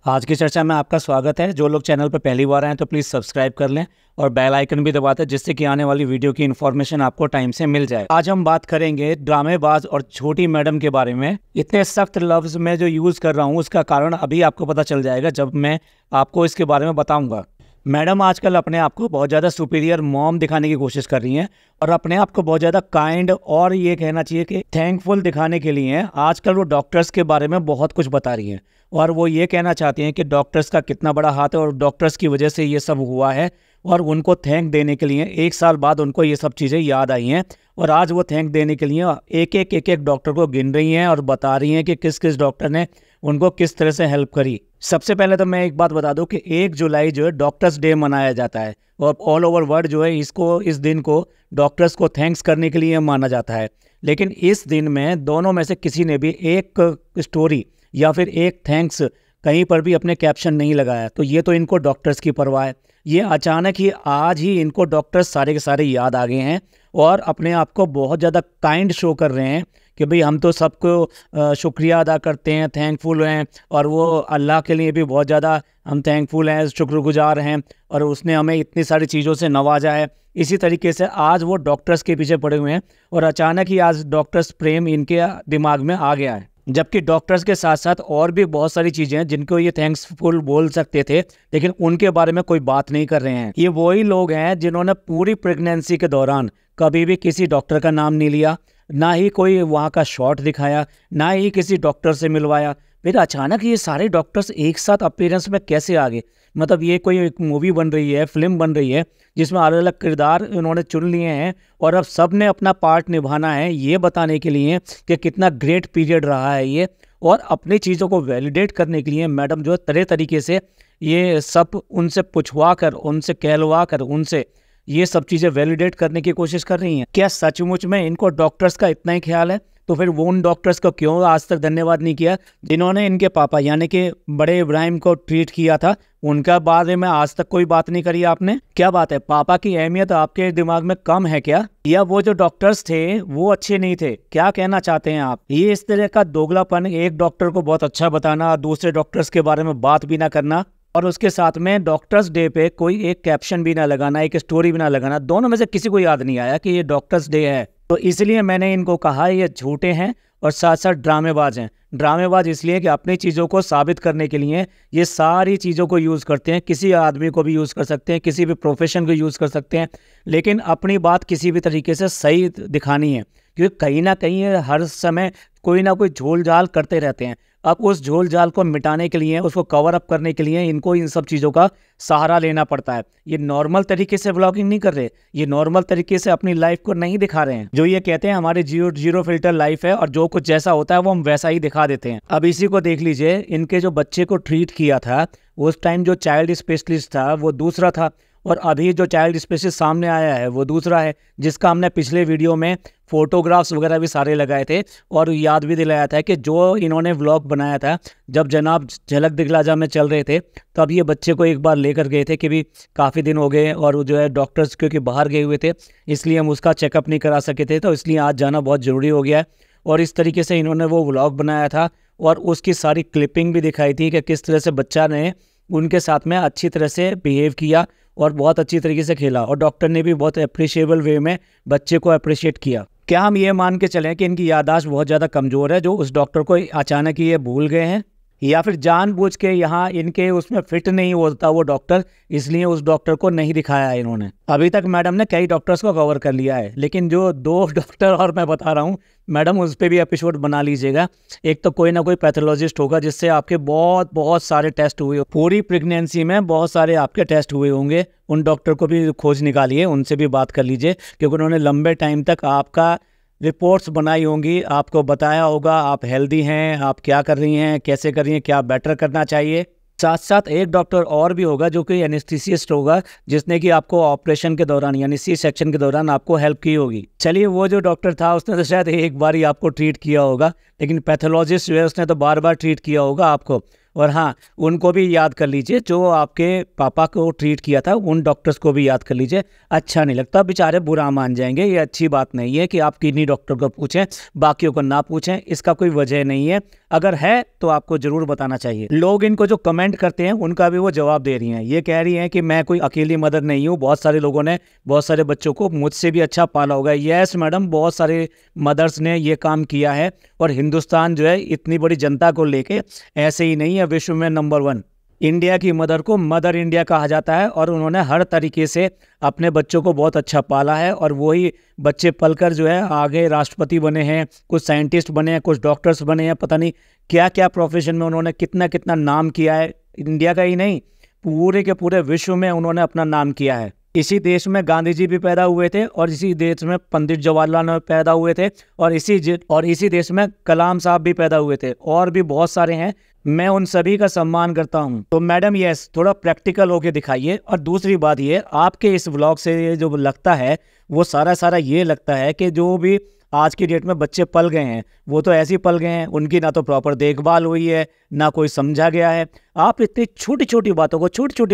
आज की चर्चा में आपका स्वागत है। जो लोग चैनल पर पहली बार आए हैं तो प्लीज़ सब्सक्राइब कर लें और बेल आइकन भी दबा दें, जिससे कि आने वाली वीडियो की इन्फॉर्मेशन आपको टाइम से मिल जाए। आज हम बात करेंगे ड्रामेबाज और छोटी मैडम के बारे में। इतने सख्त लफ्ज़ मैं जो यूज़ कर रहा हूँ उसका कारण अभी आपको पता चल जाएगा जब मैं आपको इसके बारे में बताऊँगा। मैडम आजकल अपने आप को बहुत ज़्यादा सुपीरियर मॉम दिखाने की कोशिश कर रही हैं और अपने आप को बहुत ज़्यादा काइंड और ये कहना चाहिए कि थैंकफुल दिखाने के लिए आजकल वो डॉक्टर्स के बारे में बहुत कुछ बता रही हैं और वो ये कहना चाहती हैं कि डॉक्टर्स का कितना बड़ा हाथ है और डॉक्टर्स की वजह से ये सब हुआ है और उनको थैंक देने के लिए 1 साल बाद उनको ये सब चीज़ें याद आई हैं और आज वो थैंक देने के लिए एक एक डॉक्टर को गिन रही हैं और बता रही हैं कि किस किस डॉक्टर ने उनको किस तरह से हेल्प करी। सबसे पहले तो मैं एक बात बता दूं कि 1 जुलाई जो है डॉक्टर्स डे मनाया जाता है और ऑल ओवर वर्ल्ड जो है इस दिन को डॉक्टर्स को थैंक्स करने के लिए माना जाता है। लेकिन इस दिन में दोनों में से किसी ने भी एक स्टोरी या फिर एक थैंक्स कहीं पर भी अपने कैप्शन नहीं लगाया, तो ये तो इनको डॉक्टर्स की परवाह है। ये अचानक ही आज ही इनको डॉक्टर्स सारे के सारे याद आ गए हैं और अपने आप को बहुत ज़्यादा काइंड शो कर रहे हैं कि भाई हम तो सबको शुक्रिया अदा करते हैं, थैंकफुल हैं और वो अल्लाह के लिए भी बहुत ज़्यादा हम थैंकफुल हैं, शुक्रगुजार हैं और उसने हमें इतनी सारी चीज़ों से नवाजा है। इसी तरीके से आज वो डॉक्टर्स के पीछे पड़े हुए हैं और अचानक ही आज डॉक्टर्स प्रेम इनके दिमाग में आ गया है। जबकि डॉक्टर्स के साथ साथ और भी बहुत सारी चीज़ें हैं जिनको ये थैंक्सफुल बोल सकते थे, लेकिन उनके बारे में कोई बात नहीं कर रहे हैं। ये वही लोग हैं जिन्होंने पूरी प्रेगनेंसी के दौरान कभी भी किसी डॉक्टर का नाम नहीं लिया, ना ही कोई वहाँ का शॉट दिखाया, ना ही किसी डॉक्टर से मिलवाया। फिर अचानक ये सारे डॉक्टर्स एक साथ अपीयरेंस में कैसे आ गए? मतलब ये कोई एक मूवी बन रही है, फिल्म बन रही है जिसमें अलग अलग किरदार उन्होंने चुन लिए हैं और अब सब ने अपना पार्ट निभाना है ये बताने के लिए कि कितना ग्रेट पीरियड रहा है ये, और अपनी चीज़ों को वैलिडेट करने के लिए मैडम जो है तरह तरीके से ये सब उनसे पूछवा कर, उनसे कहलवा कर, उनसे ये सब चीज़ें वैलिडेट करने की कोशिश कर रही हैं। क्या सचमुच में इनको डॉक्टर्स का इतना ही ख्याल है? तो फिर वो उन डॉक्टर्स को क्यों आज तक धन्यवाद नहीं किया जिन्होंने इनके पापा यानी कि बड़े इब्राहिम को ट्रीट किया था? उनका बारे में आज तक कोई बात नहीं करी आपने। क्या बात है, पापा की अहमियत आपके दिमाग में कम है क्या? या वो जो डॉक्टर्स थे वो अच्छे नहीं थे? क्या कहना चाहते हैं आप? ये इस तरह का दोगलापन, एक डॉक्टर को बहुत अच्छा बताना, दूसरे डॉक्टर्स के बारे में बात भी ना करना और उसके साथ में डॉक्टर्स डे पे कोई एक कैप्शन भी ना लगाना, एक स्टोरी भी ना लगाना, दोनों में से किसी को याद नहीं आया कि ये डॉक्टर्स डे है। तो इसलिए मैंने इनको कहा ये झूठे हैं और साथ साथ ड्रामेबाज हैं। ड्रामेबाज इसलिए कि अपनी चीज़ों को साबित करने के लिए ये सारी चीज़ों को यूज़ करते हैं। किसी आदमी को भी यूज़ कर सकते हैं, किसी भी प्रोफेशन को यूज़ कर सकते हैं, लेकिन अपनी बात किसी भी तरीके से सही दिखानी है, क्योंकि कहीं ना कहीं हर समय कोई ना कोई झोल झाल करते रहते हैं। अब उस झोल झाल को मिटाने के लिए, उसको कवर अप करने के लिए इनको इन सब चीज़ों का सहारा लेना पड़ता है। ये नॉर्मल तरीके से व्लॉगिंग नहीं कर रहे, ये नॉर्मल तरीके से अपनी लाइफ को नहीं दिखा रहे हैं। जो ये कहते हैं हमारी जीरो फिल्टर लाइफ है और जो कुछ जैसा होता है वो हम वैसा ही दिखा देते हैं। अब इसी को देख लीजिए, इनके जो बच्चे को ट्रीट किया था उस टाइम जो चाइल्ड स्पेशलिस्ट था वो दूसरा था और अभी जो चाइल्ड स्पेशलिस्ट सामने आया है वो दूसरा है, जिसका हमने पिछले वीडियो में फोटोग्राफ्स वगैरह भी सारे लगाए थे और याद भी दिलाया था कि जो इन्होंने व्लॉग बनाया था जब जनाब झलक दिखला जा में चल रहे थे, तब ये बच्चे को एक बार लेकर गए थे कि भी काफ़ी दिन हो गए और जो है डॉक्टर्स क्योंकि बाहर गए हुए थे इसलिए हम उसका चेकअप नहीं करा सके थे, तो इसलिए आज जाना बहुत ज़रूरी हो गया है। और इस तरीके से इन्होंने वो व्लॉग बनाया था और उसकी सारी क्लिपिंग भी दिखाई थी कि किस तरह से बच्चा ने उनके साथ में अच्छी तरह से बिहेव किया और बहुत अच्छी तरीके से खेला और डॉक्टर ने भी बहुत अप्रिशिएबल वे में बच्चे को अप्रिशिएट किया। क्या हम ये मान के चलें कि इनकी याददाश्त बहुत ज़्यादा कमज़ोर है जो उस डॉक्टर को अचानक ही ये भूल गए हैं, या फिर जानबूझ के यहाँ इनके उसमें फिट नहीं होता वो डॉक्टर, इसलिए उस डॉक्टर को नहीं दिखाया है इन्होंने? अभी तक मैडम ने कई डॉक्टर्स को कवर कर लिया है, लेकिन जो 2 डॉक्टर और मैं बता रहा हूँ मैडम उस पर भी एपिसोड बना लीजिएगा। एक तो कोई ना कोई पैथोलॉजिस्ट होगा जिससे आपके बहुत सारे टेस्ट हुए, पूरी प्रेगनेंसी में बहुत सारे आपके टेस्ट हुए होंगे, उन डॉक्टर को भी खोज निकालिए, उनसे भी बात कर लीजिए, क्योंकि उन्होंने लंबे टाइम तक आपका रिपोर्ट्स बनाई होंगी, आपको बताया होगा आप हेल्दी हैं, आप क्या कर रही हैं, कैसे कर रही हैं, क्या बेटर करना चाहिए। साथ साथ एक डॉक्टर और भी होगा जो कि एनेस्थीसिस्ट होगा, जिसने कि आपको ऑपरेशन के दौरान यानी सी सेक्शन के दौरान आपको हेल्प की होगी। चलिए, वो जो डॉक्टर था उसने तो शायद एक बार ही आपको ट्रीट किया होगा, लेकिन पैथोलॉजिस्ट जो है उसने तो बार बार ट्रीट किया होगा आपको। और हाँ, उनको भी याद कर लीजिए जो आपके पापा को ट्रीट किया था, उन डॉक्टर्स को भी याद कर लीजिए। अच्छा नहीं लगता, बेचारे बुरा मान जाएंगे। ये अच्छी बात नहीं है कि आप किन्हीं डॉक्टर को पूछें, बाकियों को ना पूछें, इसका कोई वजह नहीं है। अगर है तो आपको जरूर बताना चाहिए। लोग इनको जो कमेंट करते हैं उनका भी वो जवाब दे रही हैं। ये कह रही हैं कि मैं कोई अकेली मदर नहीं हूँ, बहुत सारे लोगों ने बहुत सारे बच्चों को मुझसे भी अच्छा पाला होगा। यस मैडम, बहुत सारे मदर्स ने ये काम किया है और हिंदुस्तान जो है इतनी बड़ी जनता को लेके ऐसे ही नहीं है विश्व में नंबर 1। इंडिया की मदर को मदर इंडिया कहा जाता है और उन्होंने हर तरीके से अपने बच्चों को बहुत अच्छा पाला है और वही बच्चे पलकर जो है आगे राष्ट्रपति बने हैं, कुछ साइंटिस्ट बने हैं, कुछ डॉक्टर्स बने हैं, पता नहीं क्या क्या प्रोफेशन में उन्होंने कितना कितना नाम किया है। इंडिया का ही नहीं, पूरे के पूरे विश्व में उन्होंने अपना नाम किया है। इसी देश में गांधी जी भी पैदा हुए थे और इसी देश में पंडित जवाहरलाल नेहरू पैदा हुए थे और इसी देश में कलाम साहब भी पैदा हुए थे और भी बहुत सारे हैं। मैं उन सभी का सम्मान करता हूं। तो मैडम यस, थोड़ा प्रैक्टिकल होके दिखाइए। और दूसरी बात ये, आपके इस व्लॉग से ये जो लगता है वो सारा ये लगता है कि जो भी आज की डेट में बच्चे पल गए हैं वो तो ऐसे ही पल गए हैं, उनकी ना तो प्रॉपर देखभाल हुई है, ना कोई समझा गया है। आप इतनी छोटी छोटी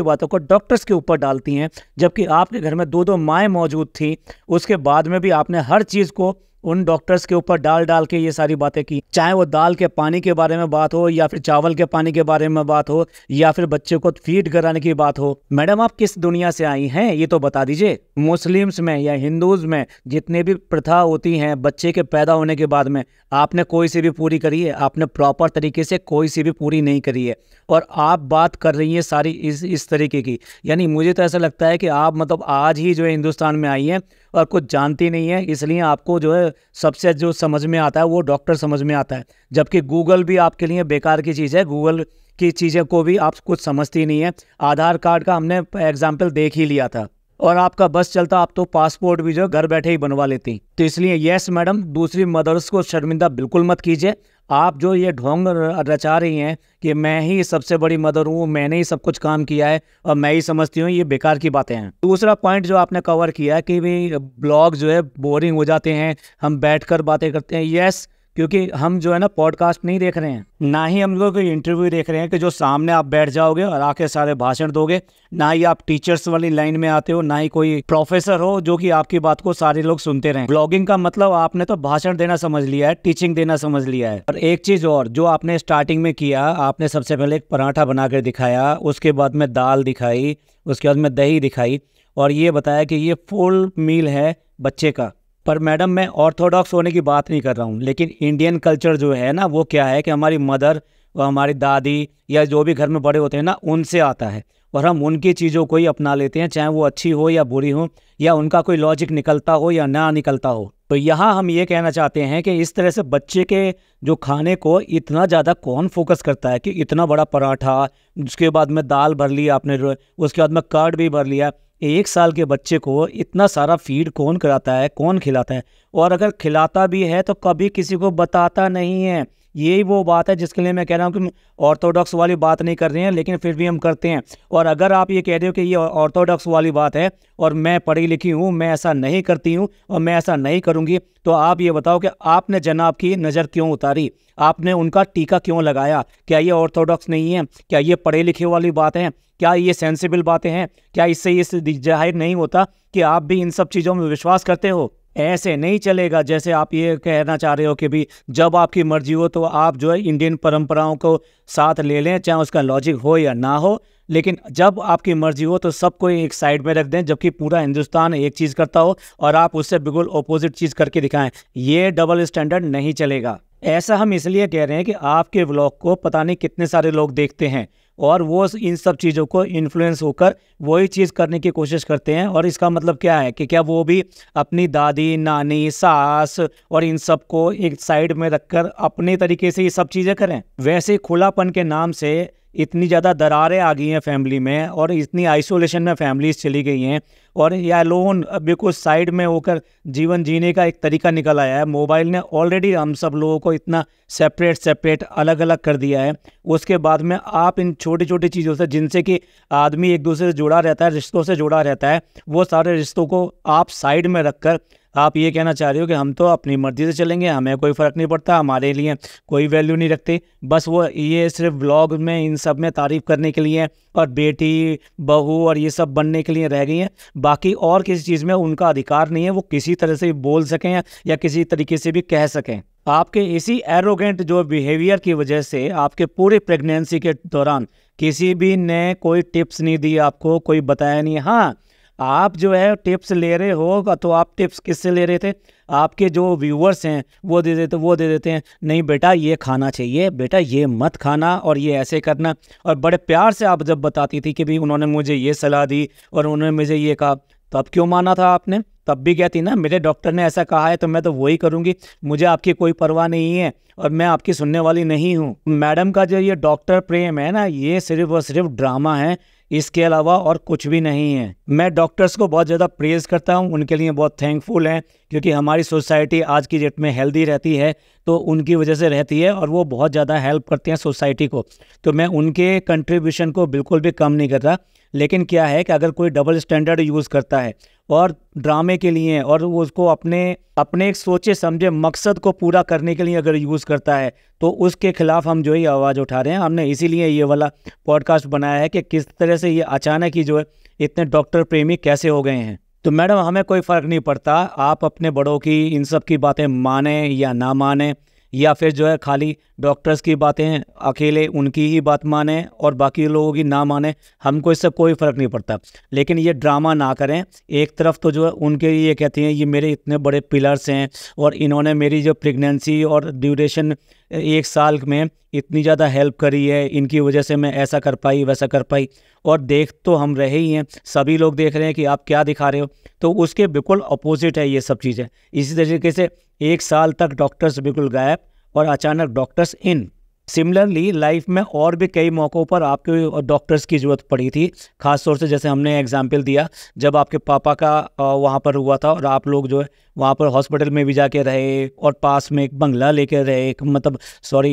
बातों को डॉक्टर्स के ऊपर डालती हैं, जबकि आपके घर में 2-2 माएँ मौजूद थी। उसके बाद में भी आपने हर चीज़ को उन डॉक्टर्स के ऊपर डाल के ये सारी बातें की, चाहे वो दाल के पानी के बारे में बात हो या फिर चावल के पानी के बारे में बात हो या फिर बच्चे को फीड कराने की बात हो। मैडम आप किस दुनिया से आई हैं ये तो बता दीजिए। मुस्लिम्स में या हिंदूज में जितने भी प्रथा होती हैं बच्चे के पैदा होने के बाद में, आपने कोई सी भी पूरी करी है? आपने प्रॉपर तरीके से कोई सी भी पूरी नहीं करी है और आप बात कर रही हैं सारी इस तरीके की। यानी मुझे तो ऐसा लगता है कि आप मतलब आज ही जो है हिंदुस्तान में आई हैं और कुछ जानती नहीं है, इसलिए आपको जो है सबसे जो समझ में आता है वो डॉक्टर समझ में आता है, जबकि गूगल भी आपके लिए बेकार की चीज़ है। गूगल की चीज़ें को भी आप कुछ समझती नहीं है। आधार कार्ड का हमने एग्जाम्पल देख ही लिया था और आपका बस चलता, आप तो पासपोर्ट भी जो घर बैठे ही बनवा लेती। तो इसलिए यस मैडम, दूसरी मदर्स को शर्मिंदा बिल्कुल मत कीजिए। आप जो ये ढोंग रचा रही हैं कि मैं ही सबसे बड़ी मदर हूँ, मैंने ही सब कुछ काम किया है और मैं ही समझती हूँ, ये बेकार की बातें हैं। दूसरा पॉइंट जो आपने कवर किया कि भाई ब्लॉग जो है बोरिंग हो जाते हैं, हम बैठकर बातें करते हैं। यस, क्योंकि हम जो है ना पॉडकास्ट नहीं देख रहे हैं, ना ही हम लोग कोई इंटरव्यू देख रहे हैं कि जो सामने आप बैठ जाओगे और आके सारे भाषण दोगे, ना ही आप टीचर्स वाली लाइन में आते हो, ना ही कोई प्रोफेसर हो जो कि आपकी बात को सारे लोग सुनते रहें। ब्लॉगिंग का मतलब आपने तो भाषण देना समझ लिया है, टीचिंग देना समझ लिया है। और एक चीज़ और जो आपने स्टार्टिंग में किया, आपने सबसे पहले एक पराठा बना कर दिखाया, उसके बाद में दाल दिखाई, उसके बाद में दही दिखाई और ये बताया कि ये फुल मील है बच्चे का। पर मैडम मैं ऑर्थोडॉक्स होने की बात नहीं कर रहा हूँ, लेकिन इंडियन कल्चर जो है ना वो क्या है कि हमारी मदर और हमारी दादी या जो भी घर में बड़े होते हैं ना उनसे आता है और हम उनकी चीज़ों को ही अपना लेते हैं, चाहे वो अच्छी हो या बुरी हो या उनका कोई लॉजिक निकलता हो या ना निकलता हो। तो यहाँ हम ये कहना चाहते हैं कि इस तरह से बच्चे के जो खाने को इतना ज़्यादा कौन फोकस करता है कि इतना बड़ा पराठा, उसके बाद में दाल भर लिया आपने, उसके बाद में कर्ड भी भर लिया। 1 साल के बच्चे को इतना सारा फीड कौन कराता है, कौन खिलाता है? और अगर खिलाता भी है तो कभी किसी को बताता नहीं है। यही वो बात है जिसके लिए मैं कह रहा हूँ कि ऑर्थोडॉक्स वाली बात नहीं कर रहे हैं, लेकिन फिर भी हम करते हैं। और अगर आप ये कह रहे हो कि ये ऑर्थोडॉक्स वाली बात है और मैं पढ़ी लिखी हूँ, मैं ऐसा नहीं करती हूँ और मैं ऐसा नहीं करूँगी, तो आप ये बताओ कि आपने जनाब की नज़र क्यों उतारी, आपने उनका टीका क्यों लगाया? क्या ये ऑर्थोडॉक्स नहीं है? क्या ये पढ़े लिखे वाली बात है? क्या ये सेंसिबल बातें हैं? क्या इससे ये जाहिर नहीं होता कि आप भी इन सब चीज़ों में विश्वास करते हो? ऐसे नहीं चलेगा जैसे आप ये कहना चाह रहे हो कि भी जब आपकी मर्जी हो तो आप जो है इंडियन परंपराओं को साथ ले लें, चाहे उसका लॉजिक हो या ना हो, लेकिन जब आपकी मर्जी हो तो सबको एक साइड में रख दें, जबकि पूरा हिंदुस्तान एक चीज़ करता हो और आप उससे बिल्कुल अपोजिट चीज़ करके दिखाएं। ये डबल स्टैंडर्ड नहीं चलेगा। ऐसा हम इसलिए कह रहे हैं कि आपके व्लॉग को पता नहीं कितने सारे लोग देखते हैं और वो इन सब चीज़ों को इन्फ्लुएंस होकर वही चीज़ करने की कोशिश करते हैं। और इसका मतलब क्या है कि क्या वो भी अपनी दादी, नानी, सास और इन सब को एक साइड में रखकर अपने तरीके से ये सब चीज़ें करें? वैसे खुलापन के नाम से इतनी ज़्यादा दरारें आ गई हैं फैमिली में और इतनी आइसोलेशन में फैमिलीज चली गई हैं और या लोन बिल्कुल साइड में होकर जीवन जीने का एक तरीका निकल आया है। मोबाइल ने ऑलरेडी हम सब लोगों को इतना सेपरेट अलग अलग कर दिया है। उसके बाद में आप इन छोटी छोटी चीज़ों से, जिनसे कि आदमी एक दूसरे से जुड़ा रहता है, रिश्तों से जुड़ा रहता है, वो सारे रिश्तों को आप साइड में रखकर आप ये कहना चाह रहे हो कि हम तो अपनी मर्जी से चलेंगे, हमें कोई फ़र्क नहीं पड़ता, हमारे लिए कोई वैल्यू नहीं रखते, बस वो ये सिर्फ व्लॉग में इन सब में तारीफ़ करने के लिए और बेटी बहू और ये सब बनने के लिए रह गई हैं। बाकी और किसी चीज़ में उनका अधिकार नहीं है, वो किसी तरह से बोल सकें या किसी तरीके से भी कह सकें। आपके इसी एरोगेंट जो बिहेवियर की वजह से आपके पूरे प्रेगनेंसी के दौरान किसी भी ने कोई टिप्स नहीं दी, आपको कोई बताया नहीं। हाँ, आप जो है टिप्स ले रहे हो तो आप टिप्स किससे ले रहे थे? आपके जो व्यूअर्स हैं वो दे देते हैं, नहीं बेटा ये खाना चाहिए, बेटा ये मत खाना और ये ऐसे करना। और बड़े प्यार से आप जब बताती थी कि भाई उन्होंने मुझे ये सलाह दी और उन्होंने मुझे ये कहा, तब क्यों माना था आपने? तब भी कहती ना मेरे डॉक्टर ने ऐसा कहा है तो मैं तो वही करूँगी, मुझे आपकी कोई परवाह नहीं है और मैं आपकी सुनने वाली नहीं हूँ। मैडम का जो ये डॉक्टर प्रेम है ना, ये सिर्फ और सिर्फ ड्रामा है, इसके अलावा और कुछ भी नहीं है। मैं डॉक्टर्स को बहुत ज़्यादा प्रेज़ करता हूँ, उनके लिए बहुत थैंकफुल हैं, क्योंकि हमारी सोसाइटी आज की डेट में हेल्दी रहती है तो उनकी वजह से रहती है और वो बहुत ज़्यादा हेल्प करते हैं सोसाइटी को। तो मैं उनके कंट्रीब्यूशन को बिल्कुल भी कम नहीं कर रहा। लेकिन क्या है कि अगर कोई डबल स्टैंडर्ड यूज़ करता है और ड्रामे के लिए और वो उसको अपने एक सोचे समझे मकसद को पूरा करने के लिए अगर यूज़ करता है तो उसके खिलाफ हम जो है आवाज़ उठा रहे हैं। हमने इसीलिए ये वाला पॉडकास्ट बनाया है कि किस तरह से ये अचानक ही जो है इतने डॉक्टर प्रेमी कैसे हो गए हैं। तो मैडम हमें कोई फ़र्क नहीं पड़ता, आप अपने बड़ों की इन सब की बातें माने या ना माने, या फिर जो है खाली डॉक्टर्स की बातें अकेले उनकी ही बात माने और बाकी लोगों की ना माने, हमको इससे कोई फ़र्क नहीं पड़ता। लेकिन ये ड्रामा ना करें। एक तरफ तो जो है उनके ये कहती हैं ये मेरे इतने बड़े पिलर्स हैं और इन्होंने मेरी जो प्रेगनेंसी और ड्यूरेशन 1 साल में इतनी ज़्यादा हेल्प करी है, इनकी वजह से मैं ऐसा कर पाई वैसा कर पाई। और देख तो हम रहे ही हैं, सभी लोग देख रहे हैं कि आप क्या दिखा रहे हो, तो उसके बिल्कुल अपोजिट है ये सब चीज़ें। इसी तरीके से 1 साल तक डॉक्टर्स बिल्कुल गायब और अचानक डॉक्टर्स इन। सिमिलरली लाइफ में और भी कई मौक़ों पर आपके डॉक्टर्स की ज़रूरत पड़ी थी, ख़ास तौर से जैसे हमने एग्जांपल दिया जब आपके पापा का वहाँ पर हुआ था और आप लोग जो है वहाँ पर हॉस्पिटल में भी जाके रहे और पास में एक बंगला लेके रहे,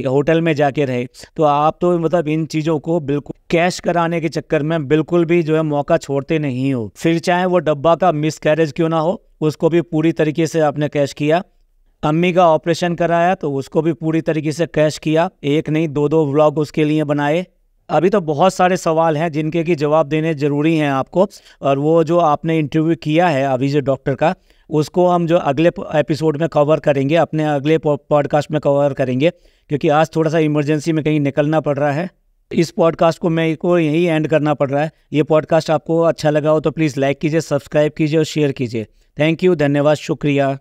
होटल में जाके रहे। तो आप तो मतलब इन चीज़ों को बिल्कुल कैश कराने के चक्कर में बिल्कुल भी जो है मौका छोड़ते नहीं हो। फिर चाहे वो डब्बा का मिसकैरेज क्यों ना हो, उसको भी पूरी तरीके से आपने कैश किया। अम्मी का ऑपरेशन कराया तो उसको भी पूरी तरीके से कैश किया, एक नहीं 2-2 व्लॉग उसके लिए बनाए। अभी तो बहुत सारे सवाल हैं जिनके कि जवाब देने ज़रूरी हैं आपको, और वो जो आपने इंटरव्यू किया है अभी जो डॉक्टर का, उसको हम जो अगले एपिसोड में कवर करेंगे, अपने अगले पॉडकास्ट में कवर करेंगे, क्योंकि आज थोड़ा सा इमरजेंसी में कहीं निकलना पड़ रहा है। इस पॉडकास्ट को मैं को यहीं एंड करना पड़ रहा है। ये पॉडकास्ट आपको अच्छा लगा हो तो प्लीज़ लाइक कीजिए, सब्सक्राइब कीजिए और शेयर कीजिए। थैंक यू, धन्यवाद, शुक्रिया।